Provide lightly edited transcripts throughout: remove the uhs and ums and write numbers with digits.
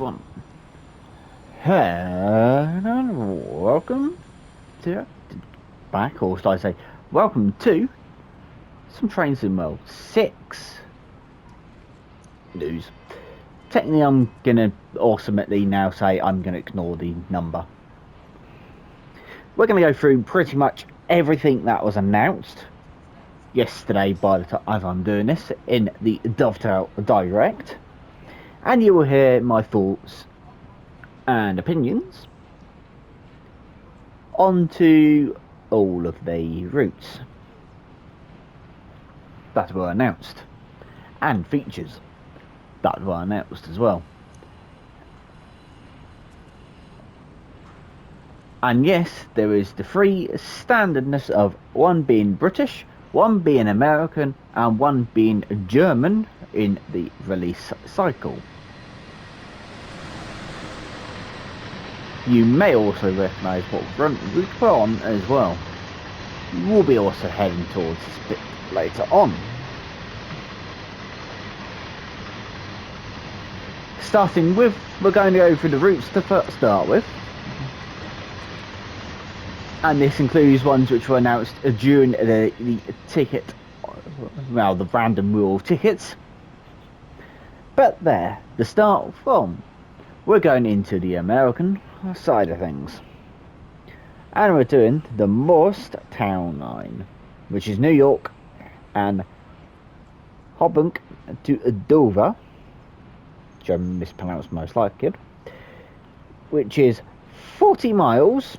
One. And welcome to back, or should I say, welcome to some Train Sim World 6 news. Technically, I'm gonna ultimately now say I'm gonna ignore the number. We're gonna go through pretty much everything that was announced yesterday by the time as I'm doing this in the Dovetail Direct, and you will hear my thoughts and opinions onto all of the routes that were announced and features that were announced as well. And yes, there is the three standardness of one being British, one being American, and one being German in the release cycle. You may also recognise what route we're on as well. We'll be also heading towards this bit later on. Starting with, we're going to go through the routes to start with. And this includes ones which were announced during the ticket, well, the random wheel of tickets. But there, the start from, we're going into the American side of things. And we're doing the Morristown line, which is New York and Hoboken to Dover, which I mispronounced most likely, which is 40 miles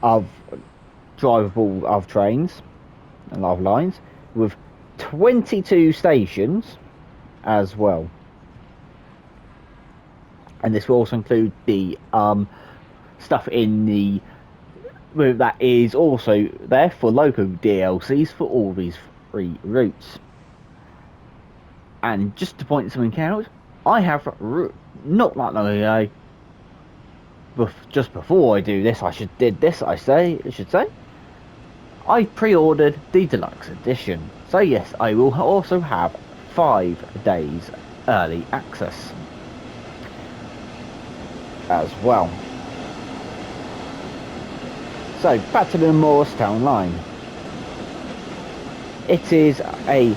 of drivable of trains and of lines with 22 stations as well. And this will also include the stuff in the that is also there for local DLCs for all these three routes. And just to point something out, I have not that long ago, just before I do this, I should say, I pre-ordered the deluxe edition. So yes, I will also have 5 days early access as well. So back to the Morristown line. It is a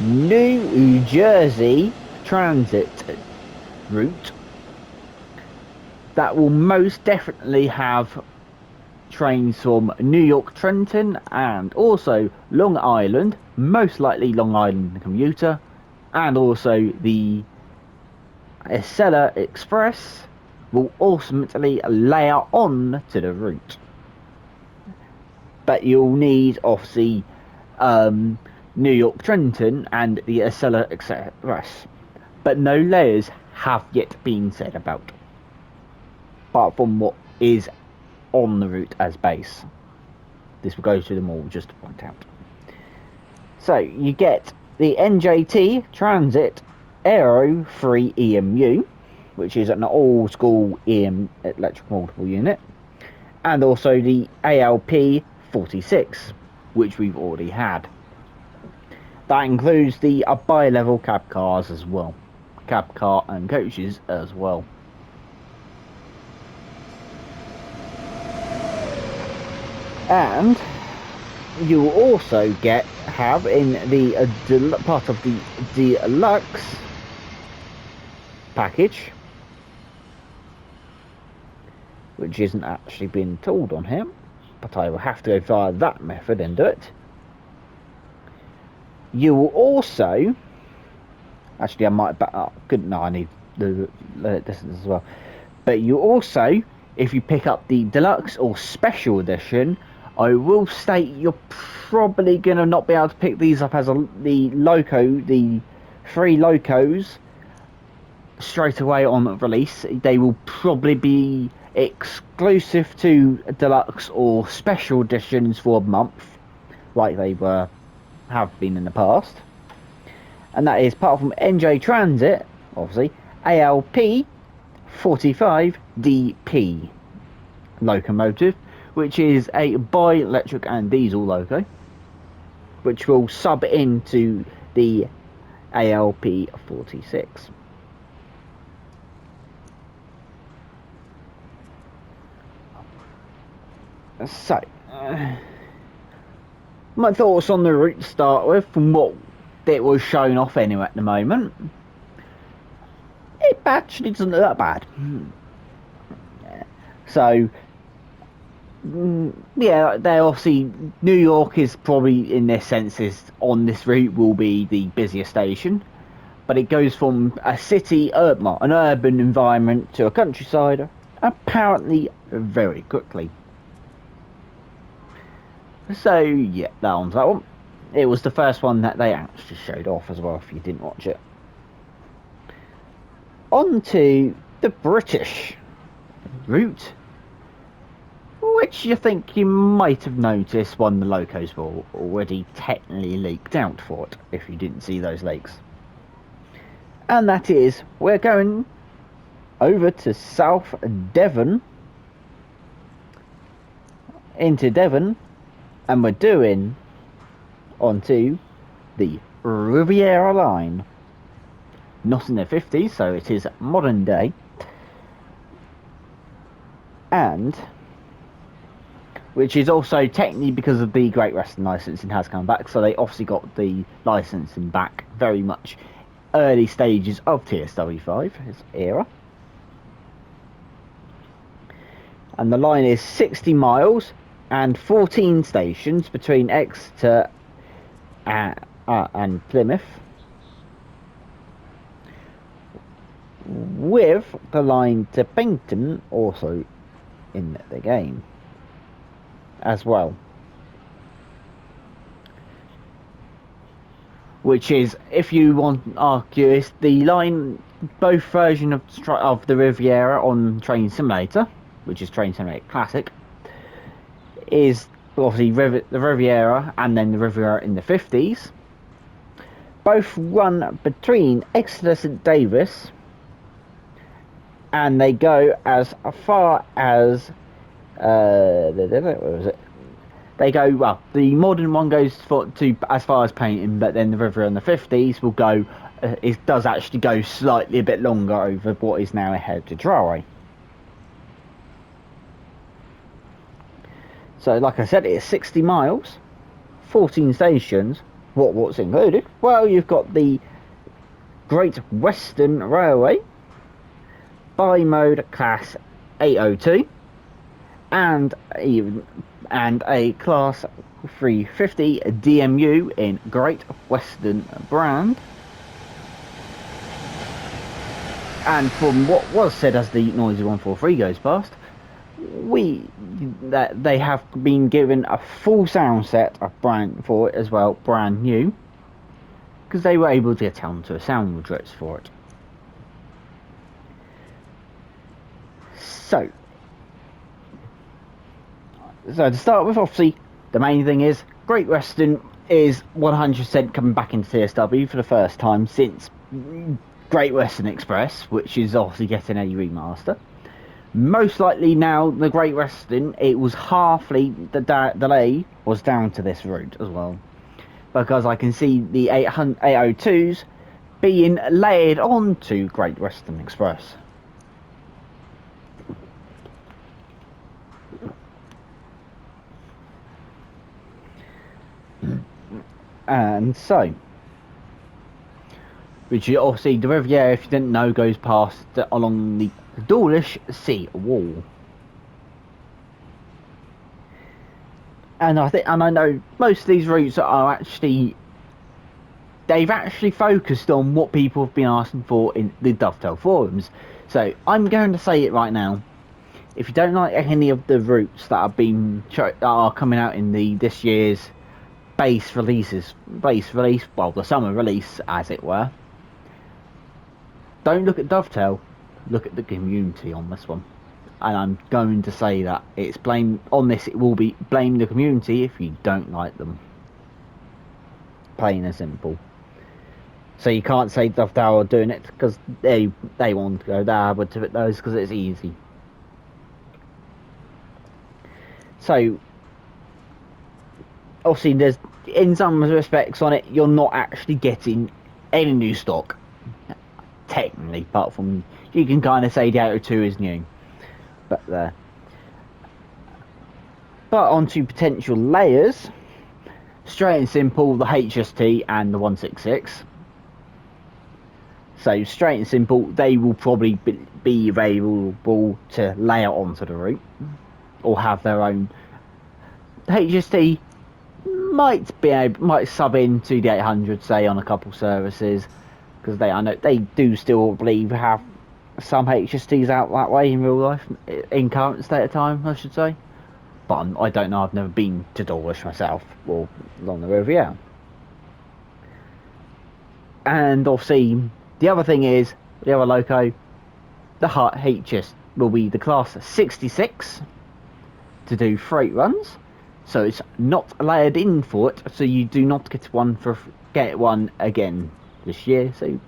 New Jersey transit route that will most definitely have trains from New York Trenton and also Long Island, most likely Long Island commuter, and also the Acela Express will ultimately layer on to the route. But you'll need obviously New York Trenton and the Acela Express, but no layers have yet been said about, apart from what is on the route as base. This will go through them all just to point out. So you get the NJT Transit Aero 3 EMU, which is an old school electric multiple unit, and also the ALP 46, which we've already had. That includes the bi-level cab cars as well, cab car and coaches as well. And you will also have in the part of the deluxe package, which isn't actually being told on here, but I will have to go via that method and do it. You will also, actually I might back up, no, I need the distance as well, but you also, if you pick up the deluxe or special edition, I will state you're probably gonna not be able to pick these up as the 3 locos straight away on release. They will probably be exclusive to deluxe or special editions for a month, like they have been in the past. And that is, apart from NJ Transit, obviously, ALP 45 DP locomotive, which is a bi-electric and diesel loco, which will sub into the ALP 46. So, my thoughts on the route to start with, from what it was shown off anyway at the moment, it actually doesn't look that bad. So, yeah, they obviously, New York is probably, in this sense, on this route will be the busiest station, but it goes from a city, an urban environment to a countryside, apparently very quickly. So, yeah, that one's that one. It was the first one that they actually showed off as well, if you didn't watch it. On to the British route, which you think you might have noticed when the locos were already technically leaked out for it, if you didn't see those leaks. And that is, we're going over to South Devon, into Devon, and we're doing onto the Riviera line. Not in the 50s, so it is modern day. And which is also technically because of the Great Western licensing has come back, so they obviously got the licensing back very much early stages of TSW5 era. And the line is 60 miles and 14 stations between Exeter and Plymouth, with the line to Paignton also in the game as well, which is, if you want curious, the line, both version of the Riviera on Train Simulator, which is Train Simulator Classic, is obviously the Riviera and then the Riviera in the 50s. Both run between Exeter St Davis, and they go as far as where was it? They go, well, the modern one goes to as far as Paignton, but then the Riviera in the 50s will go, it does actually go slightly a bit longer over what is now ahead to Drary. So, like I said, it's 60 miles, 14 stations. What's included? Well, you've got the Great Western Railway, bi-mode class 802, and a class 350 DMU in Great Western brand. And from what was said as the noisy 143 goes past, they have been given a full sound set of for it as well, brand new, because they were able to get onto a sound address for it. So to start with, obviously, the main thing is Great Western is 100% coming back into TSW for the first time since Great Western Express, which is obviously getting a remaster. Most likely now, the Great Western, it was halfly the delay was down to this route as well, because I can see the 802s being layered onto Great Western Express. And so, which you obviously, the Riviera, if you didn't know, goes past along the Dawlish Sea Wall. And I know most of these routes are actually, they've actually focused on what people have been asking for in the Dovetail forums. So I'm going to say it right now. If you don't like any of the routes that are coming out in this year's base release, well, the summer release, as it were, don't look at Dovetail, look at the community on this one. And I'm going to say that it's it will be blame the community if you don't like them. Plain and simple. So you can't say Dovetail are doing it because they want to go there, but to those because it's easy. So obviously, there's, in some respects on it, you're not actually getting any new stock, technically, apart from, you can kind of say the 802 is new, but there. But onto potential layers, straight and simple, the HST and the 166. So straight and simple, they will probably be available to layer onto the route, or have their own. HST might sub into the 800, say, on a couple services, because I know they do still believe have some HSTs out that way in real life, in current state of time, I should say. But I don't know. I've never been to Dawlish myself, or along the river, yeah. And obviously, the other thing is, the other loco, the HS will be the class 66 to do freight runs. So it's not layered in for it, so you do not get one again this year. So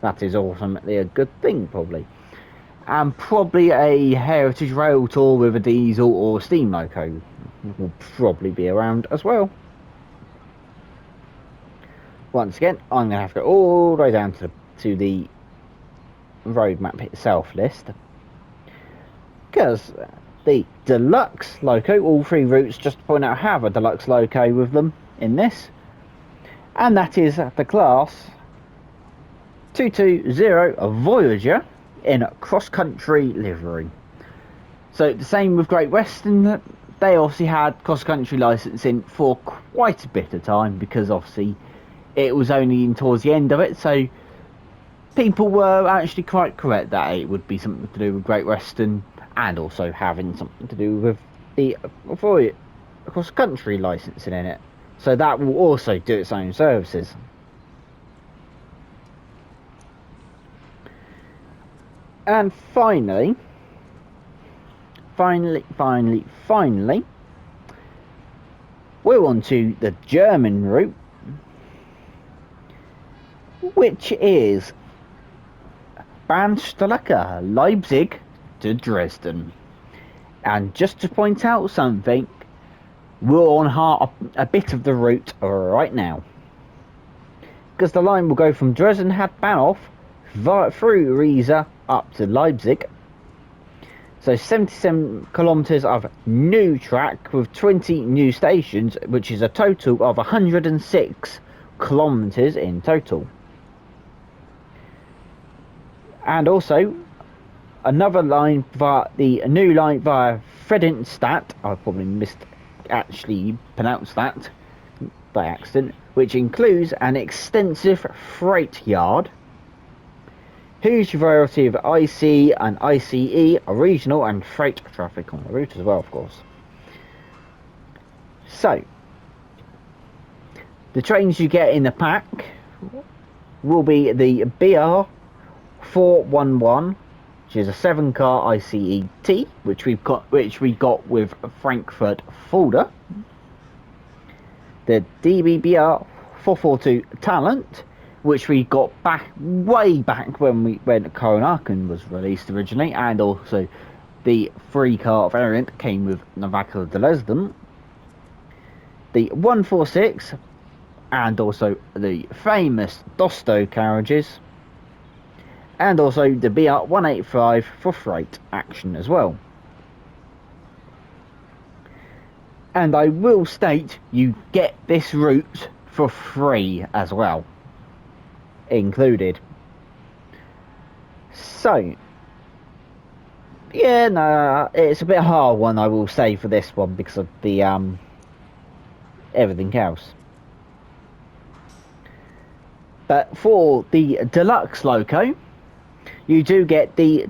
that is ultimately a good thing, probably. And probably a Heritage Rail Tour with a diesel or steam loco will probably be around as well. Once again, I'm going to have to go all the way down to the roadmap itself list, because the deluxe loco, all 3 routes, just to point out, have a deluxe loco with them in this, and that is the class 220 Voyager in cross-country livery. So the same with Great Western, they obviously had cross-country licensing for quite a bit of time, because obviously it was only towards the end of it, so people were actually quite correct that it would be something to do with Great Western, and also having something to do with the cross-country licensing in it. So that will also do its own services. And finally, we're on to the German route, which is Bahnstrecke Leipzig to Dresden. And just to point out something, we're on a bit of the route right now, because the line will go from Dresden Hauptbahnhof through Riesa up to Leipzig. So 77 kilometers of new track with 20 new stations, which is a total of 106 kilometers in total. And also another line the new line via Friedenstadt. I probably actually pronounced that by accident, which includes an extensive freight yard, huge variety of IC and ICE, regional and freight traffic on the route as well, of course. So the trains you get in the pack will be the BR 411, which is a 7-car ICET, which we got with Frankfurt Fulda. The DBBR 442 Talent, which we got way back when Köln-Aachen was released originally, and also the 3-car variant came with Navaca Dresden. The 146, and also the famous Dosto carriages, and also the BR 185 for freight action as well. And I will state, you get this route for free as well, included. So yeah, no, it's a bit hard one, I will say, for this one, because of the everything else. But for the deluxe loco, you do get the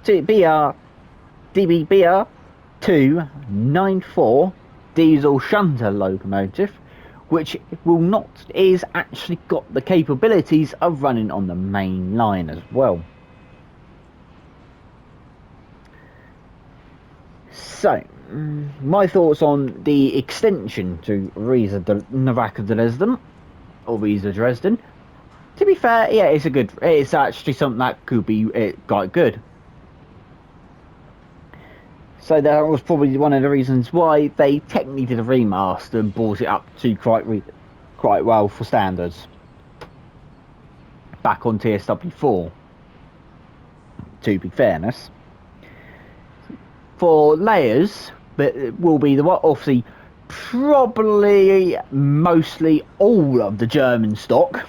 DBBR 294 diesel shunter locomotive, which is actually got the capabilities of running on the main line as well. So, my thoughts on the extension to Navaca Dresden, or Riesa Dresden. To be fair, yeah, it's actually something that could be quite good. So that was probably one of the reasons why they technically did a remaster and brought it up to quite well for standards back on TSW4, to be fairness. For layers, but it will be the what obviously probably mostly all of the German stock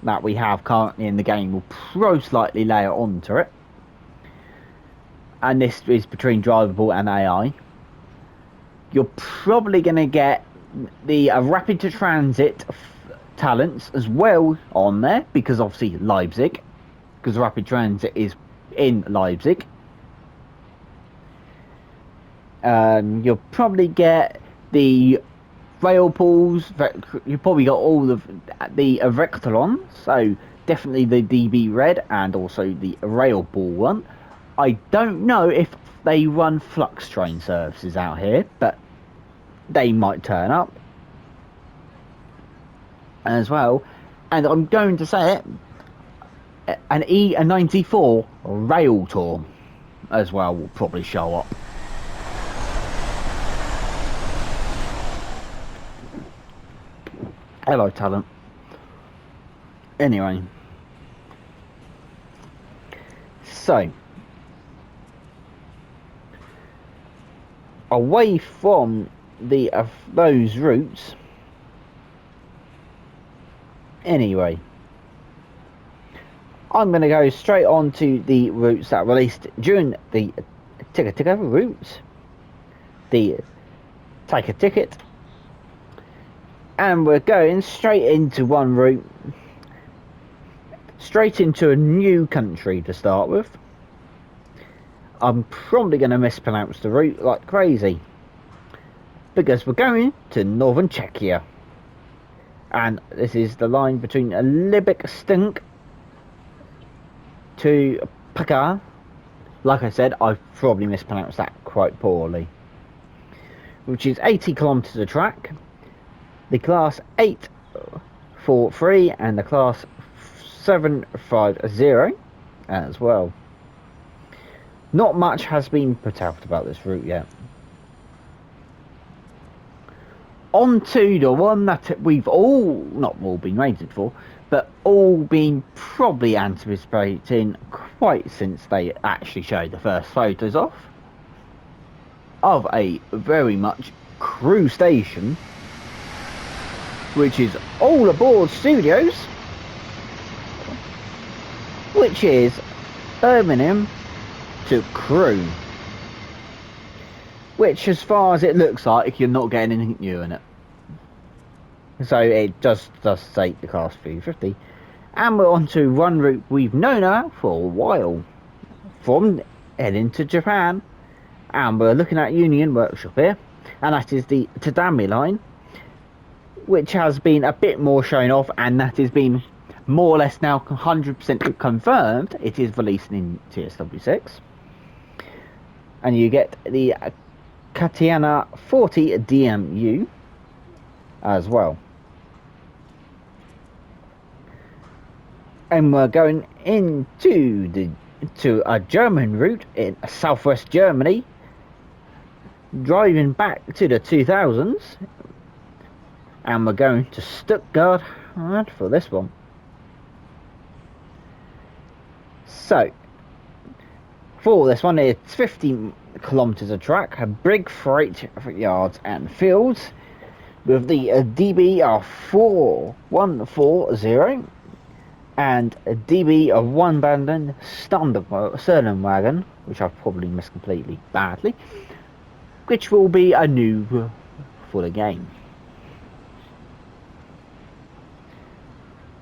that we have currently in the game will most likely layer onto it, and this is between drivable and AI. You're probably going to get the rapid to transit talents as well on there, because obviously Leipzig, because rapid transit is in Leipzig. You'll probably get the rail pools. You probably got all of the Vectron, so definitely the DB Red and also the rail pool one. I don't know if they run flux train services out here, but they might turn up as well. And I'm going to say it, an E94 rail tour as well will probably show up. Hello, talent. Anyway, so away from the those routes. Anyway, I'm going to go straight on to the routes that released during the Ticka routes, the Take a Ticket, and we're going straight into one route, straight into a new country to start with. I'm probably going to mispronounce the route like crazy, because we're going to northern Czechia, and this is the line between Lipsk to Paka. Like I said, I've probably mispronounced that quite poorly, which is 80 kilometers of track, the class 843 and the class 750 as well. Not much has been put out about this route yet. On to the one that we've all, not all been rated for, but all been probably anticipating quite since they actually showed the first photos of a very much crew station, which is All Aboard Studios, which is Birmingham to Crewe, which, as far as it looks like, you're not getting anything new in it. So it does say the class 350, and we're on to one route we've known about for a while, from heading to Japan, and we're looking at Union Workshop here, and that is the Tadami line, which has been a bit more shown off, and that has been more or less now 100% confirmed. It is released in TSW6, and you get the Katiana 40 DMU as well. And we're going into a German route in southwest Germany, driving back to the 2000s, and we're going to Stuttgart for this one. So for this one, it's 50 kilometers of track, big freight yards and fields, with the DB of 4140 and a DB of 1 Banden Sternwagen, which I've probably missed completely badly, which will be a new for the game.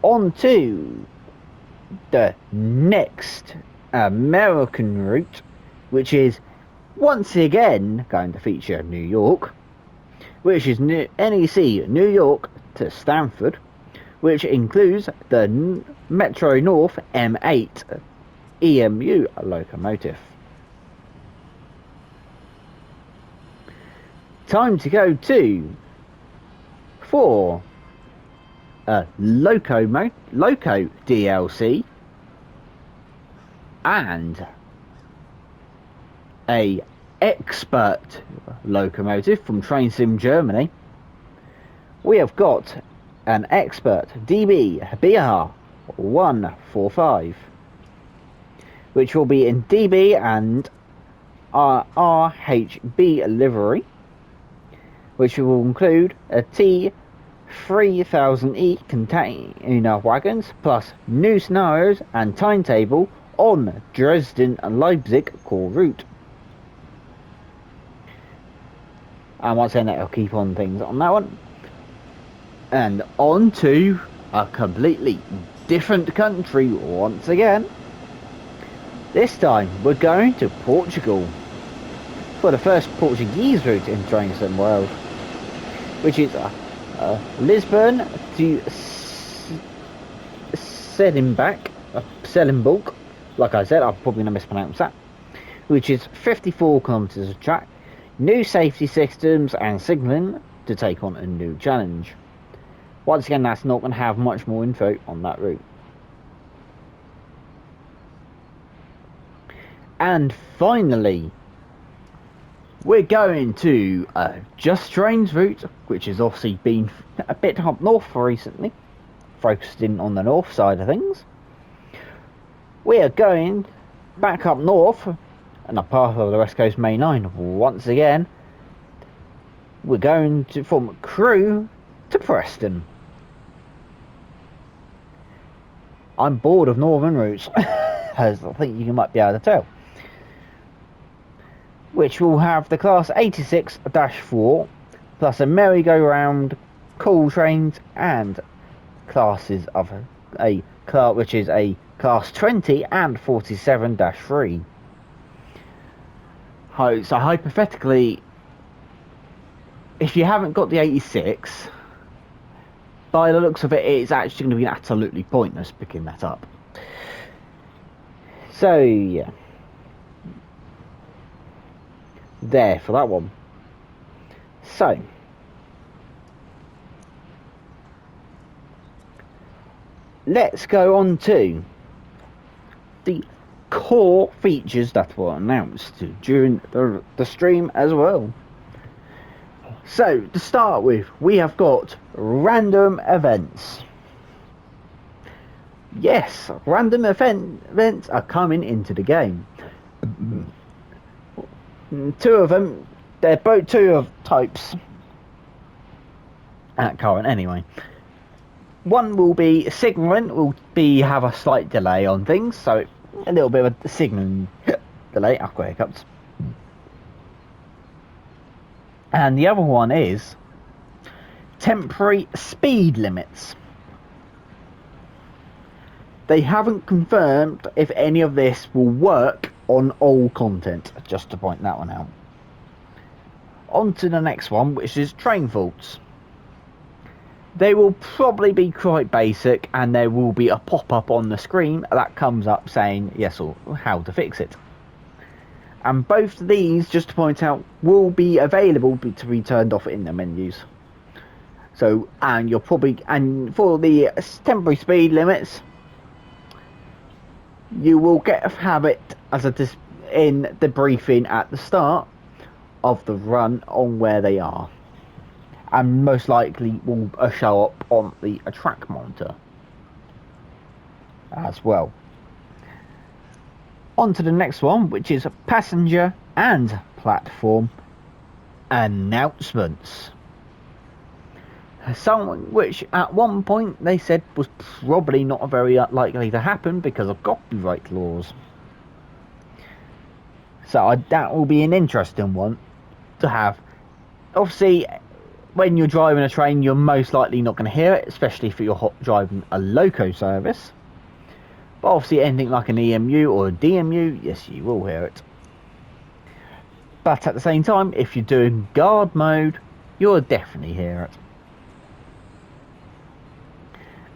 On to the next American route, which is once again going to feature New York, which is NEC New York to Stanford, which includes the Metro North M8 EMU locomotive. Time to go to for Loco DLC and a expert locomotive from Train Sim Germany. We have got an expert DB BR 145, which will be in DB and RHB livery, which will include a T3000E container wagons, plus new scenarios and timetable on Dresden and Leipzig core route. And once again, that'll keep on things on that one. And on to a completely different country once again. This time we're going to Portugal for the first Portuguese route in Train Sim World, which is Lisbon to Selenburg. Like I said, I'm probably going to mispronounce that. Which is 54 kilometers of track, new safety systems and signalling to take on a new challenge. Once again, that's not going to have much more info on that route. And finally, we're going to Just Trains route, which has obviously been a bit up north recently, focusing on the north side of things. We are going back up north, and a part of the West Coast Main Line once again. We're going from Crewe to Preston. I'm bored of northern routes, as I think you might be able to tell. Which will have the Class 86-4, plus a merry-go-round, cool trains, and classes of a car, which is a Class 20 and 47-3. So hypothetically, if you haven't got the 86, by the looks of it, it's actually going to be absolutely pointless picking that up. So yeah, there for that one. So let's go on to the core features that were announced during the stream as well. So to start with, we have got random events. Yes, random events are coming into the game. Two of them, they're both two of types at current anyway. One will be signaling, have a slight delay on things, so a little bit of a signaling delay. I've got hiccups. And the other one is temporary speed limits. They haven't confirmed if any of this will work on all content, just to point that one out. On to the next one, which is train faults. They will probably be quite basic, and there will be a pop-up on the screen that comes up saying yes or how to fix it. And both of these, just to point out, will be available to be turned off in the menus. So, and for the temporary speed limits, you will have it as in the briefing at the start of the run on where they are, and most likely will show up on the track monitor as well. On to the next one, which is passenger and platform announcements. Something which at one point they said was probably not very likely to happen because of copyright laws. So that will be an interesting one to have. Obviously, when you're driving a train, you're most likely not going to hear it, especially if you're driving a loco service. But obviously anything like an EMU or a DMU, yes, you will hear it. But at the same time, if you're doing guard mode, you'll definitely hear it.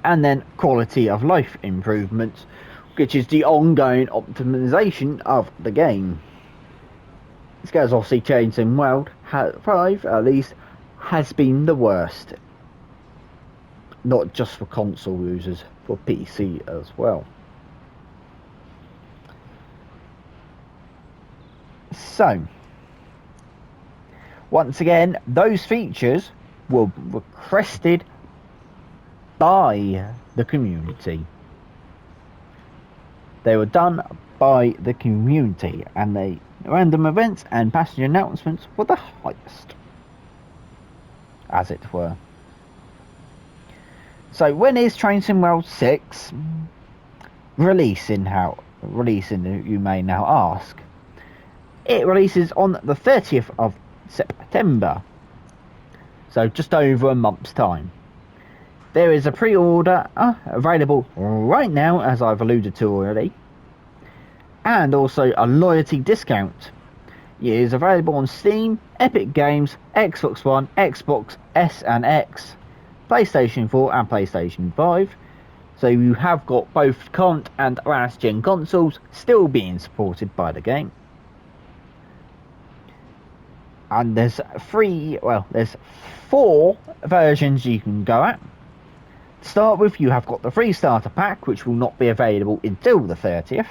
And then quality of life improvements, which is the ongoing optimization of the game. This guy's obviously changed in World 5, at least, has been the worst. Not just for console users, for PC as well. So, once again, those features were requested by the community. They were done by the community, and random events and passenger announcements were the highest, as it were. So when is Train Sim World 6 releasing, you may now ask? It releases on the 30th of September, so just over a month's time. There is a pre-order available right now, as I've alluded to already, and also a loyalty discount. It is available on Steam, Epic Games, Xbox One, Xbox S and X, PlayStation 4 and PlayStation 5. So you have got both current and last gen consoles still being supported by the game. And there's four versions you can go at. To start with, you have got the free starter pack, which will not be available until the 30th.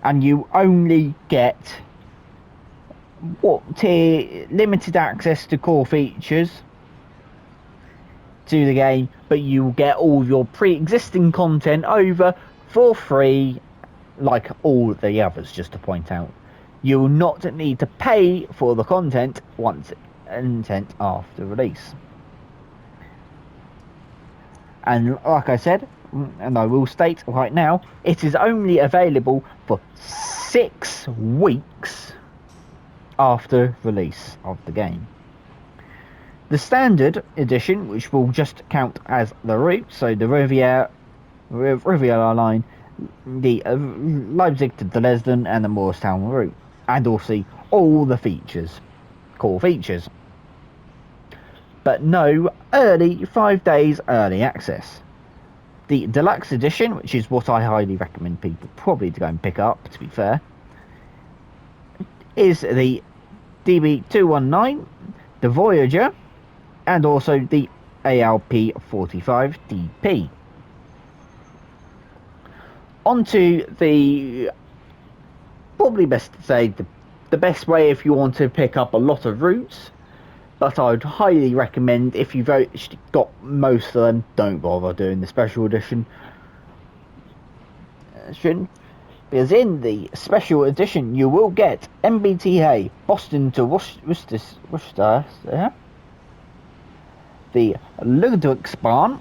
And you only get limited access to core features to the game, but you will get all your pre-existing content over for free, like all the others. Just to point out, you will not need to pay for the content after release. And like I said, and I will state right now, it is only available for 6 weeks after release of the game. The standard edition, which will just count as the route, so the Riviera line, the Leipzig to Dresden and the Morristown route, and also all the core features, but no 5 days early access. The deluxe edition, which is what I highly recommend people probably to go and pick up, to be fair, is the DB219, the Voyager, and also the ALP45DP. Onto the, probably best to say, the best way if you want to pick up a lot of routes, but I would highly recommend, if you've actually got most of them, don't bother doing the special edition. Because in the special edition you will get MBTA Boston to Worcester, the Ludwigsbahn,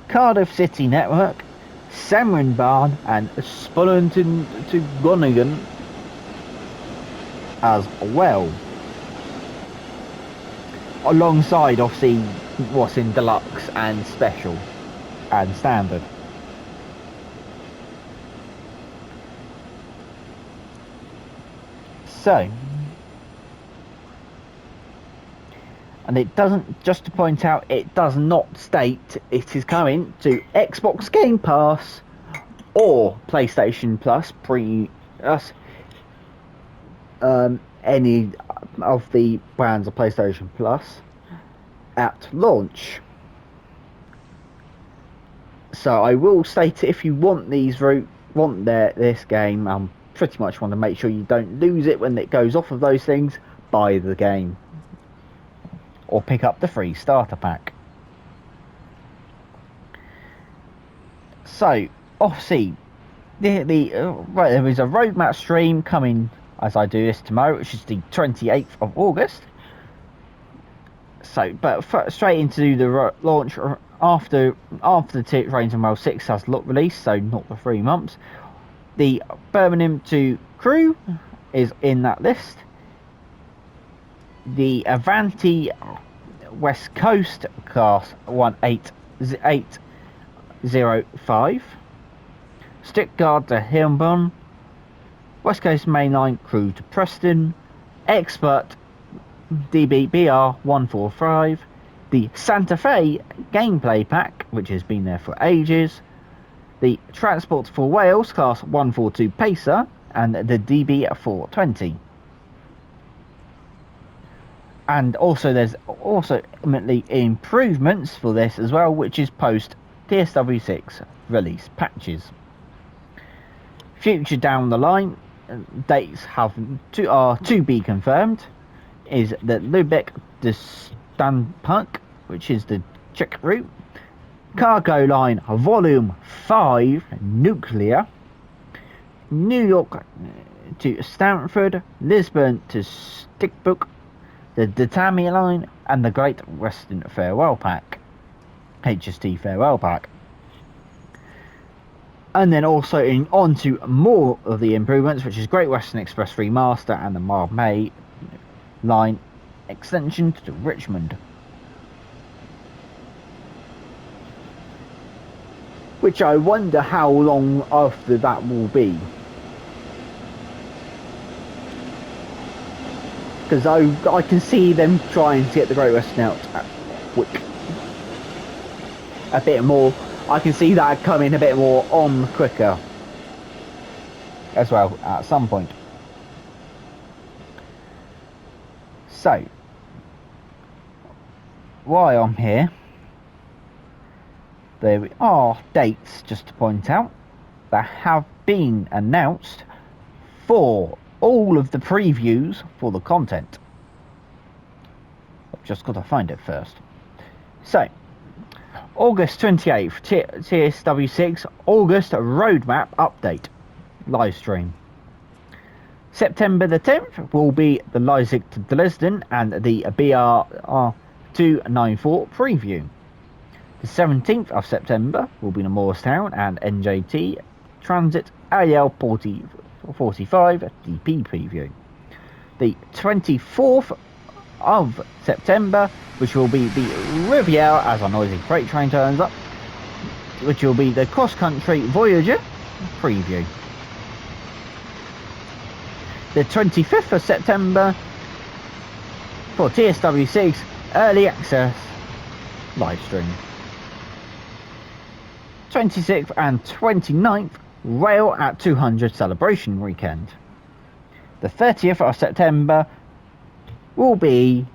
Cardiff City Network, Semmeringbahn and Spullington to Groningen as well, alongside obviously what's in deluxe and special and standard. So, and it doesn't, just to point out, it does not state it is coming to Xbox Game Pass or PlayStation Plus any of the brands of PlayStation Plus at launch. So I will state, if you want this game, pretty much want to make sure you don't lose it when it goes off of those things, buy the game or pick up the free starter pack. So obviously there is a roadmap stream coming as I do this tomorrow, which is the 28th of August. So, but straight into the launch after Train Sim World 6 has released, so not for 3 months. The Birmingham to Crewe is in that list. The Avanti West Coast class 18805, Stuttgart to Hilbern, West Coast Mainline Crewe to Preston, Expert DBBR 145, the Santa Fe Gameplay Pack, which has been there for ages, the Transport for Wales class 142 Pacer, and the DB420. And also there's also improvements for this as well, which is post TSW6 release patches. Future down the line, dates are to be confirmed, is the Lübeck to Stanpunk, which is the Czech route, Cargo Line Volume 5 Nuclear, New York to Stamford, Lisbon to Stickbook, the Ditami line, and the Great Western Farewell Pack, HST Farewell Pack. And then also on to more of the improvements, which is Great Western Express Remaster and the Mild May line extension to Richmond, which I wonder how long after that will be, because I can see them trying to get the Great Western out quick, a bit more. I can see that coming a bit more on quicker as well at some point. So, while I'm here, there are dates just to point out that have been announced for all of the previews for the content. I've just got to find it first. So, August 28th, TSW6 August roadmap update live stream. September the 10th will be the Leipzig to Dresden and the BR 294 preview. The 17th of September will be the Moorestown and NJT Transit AL 45 DP preview. The 24th of September, which will be the Riviera as our noisy freight train turns up, which will be the Cross Country Voyager preview. The 25th of September for TSW6 Early Access live stream. 26th and 29th Rail at 200 celebration weekend. The 30th of September will be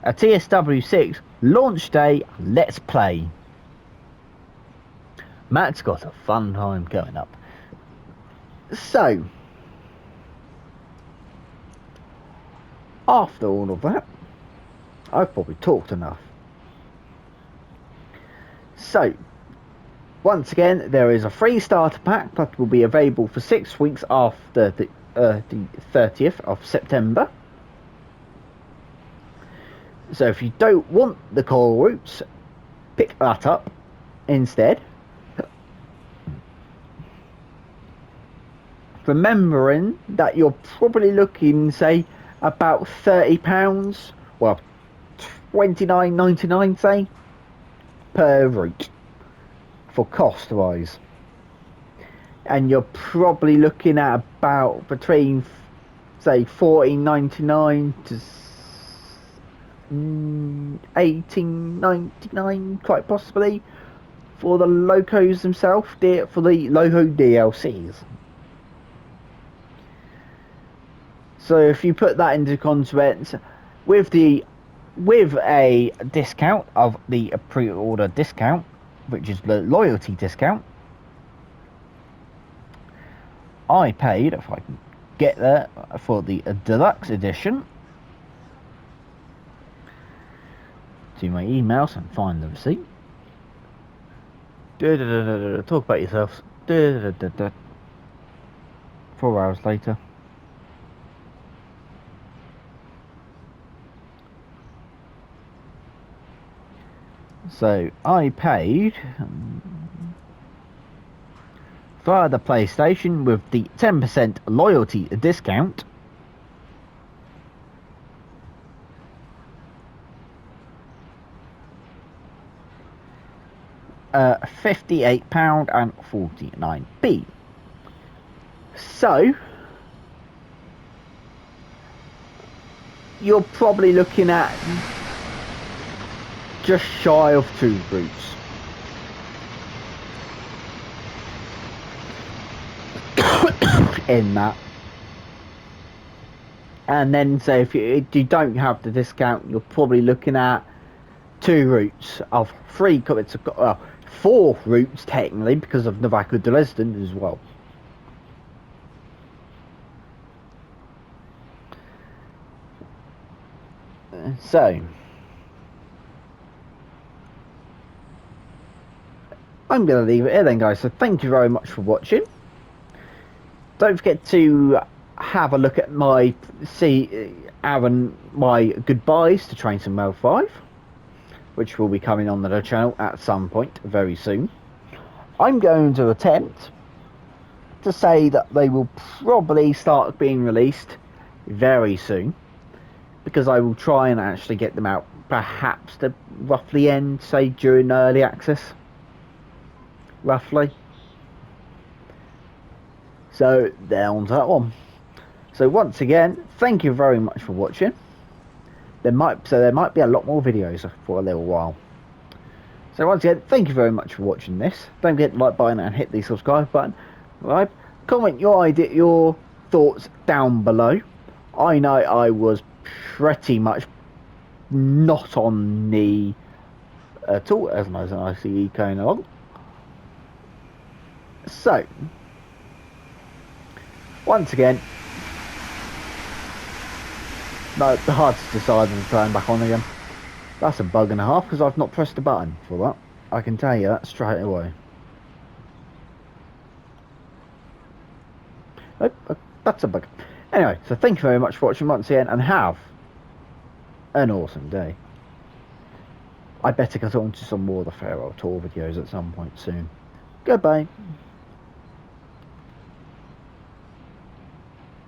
a TSW6 launch day Let's Play. Matt's got a fun time going up. So, after all of that, I've probably talked enough. So, once again, there is a free starter pack that will be available for 6 weeks after the 30th of September. So if you don't want the coral routes, pick that up instead. Remembering that you're probably looking, say, about £30, well, $29.99, say, per route for cost wise, and you're probably looking at about between, say, $14.99 to $18.99, quite possibly, for the locos themselves, for the loco DLCs. So if you put that into context, with a discount of the pre-order discount, which is the loyalty discount, I paid, if I can get there, for the deluxe edition, to my emails and find the receipt. Talk about yourselves. 4 hours later. So I paid via the PlayStation with the 10% loyalty discount, £58.49. So you're probably looking at just shy of 2 routes. In that. And then, so if you don't have the discount, you're probably looking at 2 routes of 4 routes technically, because of Navaka Dresden as well. So I'm going to leave it here then, guys. So thank you very much for watching. Don't forget to have a look at my my goodbyes to Train Sim Rail 5, which will be coming on the channel at some point very soon. I'm going to attempt to say that they will probably start being released very soon, because I will try and actually get them out perhaps to roughly end, say, during early access, roughly. So there on to that one. So once again, thank you very much for watching. There might be a lot more videos for a little while. So once again, thank you very much for watching this. Don't forget to like button and hit the subscribe button. Right? Comment your thoughts down below. I know I was pretty much not on the at all as nice as I see going along. So once again, no, the hard to decide and turn back on again. That's a bug and a half because I've not pressed the button for that. I can tell you that straight away. Oh, that's a bug. Anyway, so thank you very much for watching once again, and have an awesome day. I better get on to some more of the Farewell Tour videos at some point soon. Goodbye.